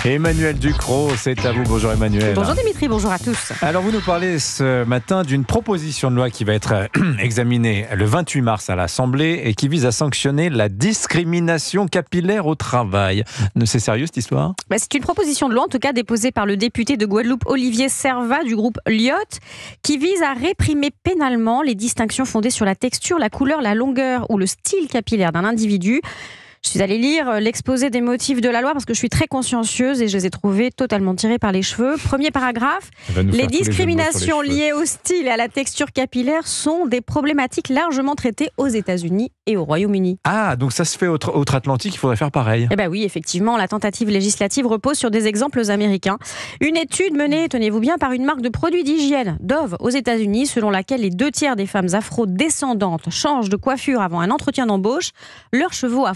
Emmanuel Ducrot, c'est à vous. Bonjour Emmanuel. Bonjour Dimitri, bonjour à tous. Alors vous nous parlez ce matin d'une proposition de loi qui va être examinée le 28 mars à l'Assemblée et qui vise à sanctionner la discrimination capillaire au travail. C'est sérieux cette histoire ? C'est une proposition de loi, en tout cas déposée par le député de Guadeloupe Olivier Servat du groupe Lyotte, qui vise à réprimer pénalement les distinctions fondées sur la texture, la couleur, la longueur ou le style capillaire d'un individu. Je suis allée lire l'exposé des motifs de la loi parce que je suis très consciencieuse et je les ai trouvés totalement tirés par les cheveux. Premier paragraphe, les discriminations liées au style et à la texture capillaire sont des problématiques largement traitées aux États-Unis et au Royaume-Uni. Ah, donc ça se fait outre-Atlantique, il faudrait faire pareil. Eh bien oui, effectivement, la tentative législative repose sur des exemples américains. Une étude menée, tenez-vous bien, par une marque de produits d'hygiène, Dove, aux États-Unis, selon laquelle les 2/3 des femmes afro-descendantes changent de coiffure avant un entretien d'embauche, leurs cheveux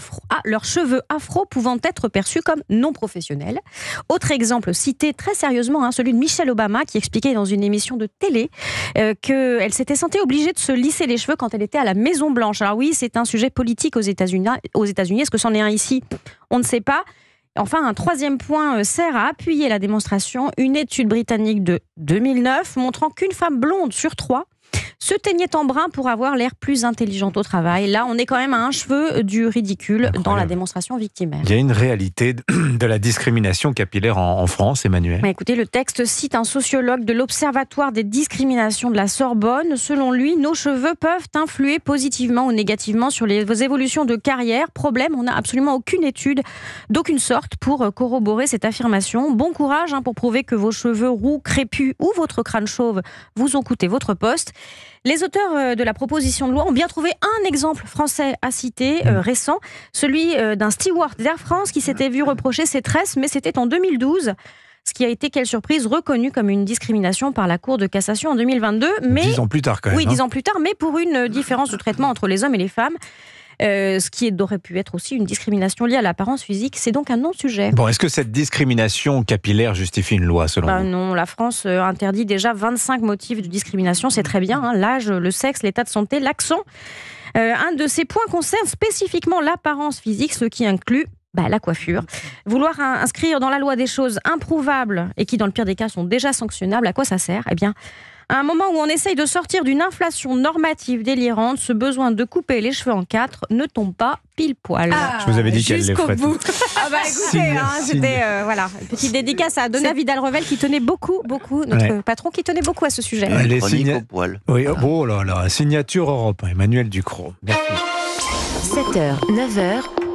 afro pouvant être perçus comme non professionnels. Autre exemple cité très sérieusement, celui de Michelle Obama, qui expliquait dans une émission de télé qu'elle s'était sentie obligée de se lisser les cheveux quand elle était à la Maison Blanche. Alors oui, c'est un sujet politique aux États-Unis. Est-ce que c'en est un ici ? On ne sait pas. Enfin, un troisième point sert à appuyer la démonstration. Une étude britannique de 2009 montrant qu'une femme blonde sur 3 se teignait en brun pour avoir l'air plus intelligente au travail. Là, on est quand même à un cheveu du ridicule dans la démonstration victimaire. Il y a une réalité de la discrimination capillaire en France, Emmanuel. Écoutez, le texte cite un sociologue de l'Observatoire des discriminations de la Sorbonne. Selon lui, nos cheveux peuvent influer positivement ou négativement sur les évolutions de carrière. Problème, on n'a absolument aucune étude d'aucune sorte pour corroborer cette affirmation. Bon courage pour prouver que vos cheveux roux, crépus ou votre crâne chauve vous ont coûté votre poste. Les auteurs de la proposition de loi ont bien trouvé un exemple français à citer, récent, celui d'un steward d'Air France qui s'était vu reprocher ses tresses, mais c'était en 2012. Ce qui a été, quelle surprise, reconnu comme une discrimination par la Cour de cassation en 2022. Mais, 10 ans plus tard quand même. Oui, 10 ans plus tard, mais pour une différence de traitement entre les hommes et les femmes. Ce qui aurait pu être aussi une discrimination liée à l'apparence physique, c'est donc un non-sujet. Bon, est-ce que cette discrimination capillaire justifie une loi selon vous ? Non, la France interdit déjà 25 motifs de discrimination, c'est très bien, l'âge, le sexe, l'état de santé, l'accent. Un de ces points concerne spécifiquement l'apparence physique, ce qui inclut la coiffure. Vouloir inscrire dans la loi des choses improuvables et qui, dans le pire des cas, sont déjà sanctionnables, à quoi ça sert ? Eh bien, à un moment où on essaye de sortir d'une inflation normative délirante, ce besoin de couper les cheveux en 4 ne tombe pas pile poil. Je vous avais dit qu'elle les ferait toutes. Écoutez, c'était une petite dédicace à Donat Vidal-Revel qui tenait beaucoup, notre patron qui tenait beaucoup à ce sujet. Les au poil. Oui, oh là là, signature Europe, Emmanuel Ducrot. Merci. 7h, 9h.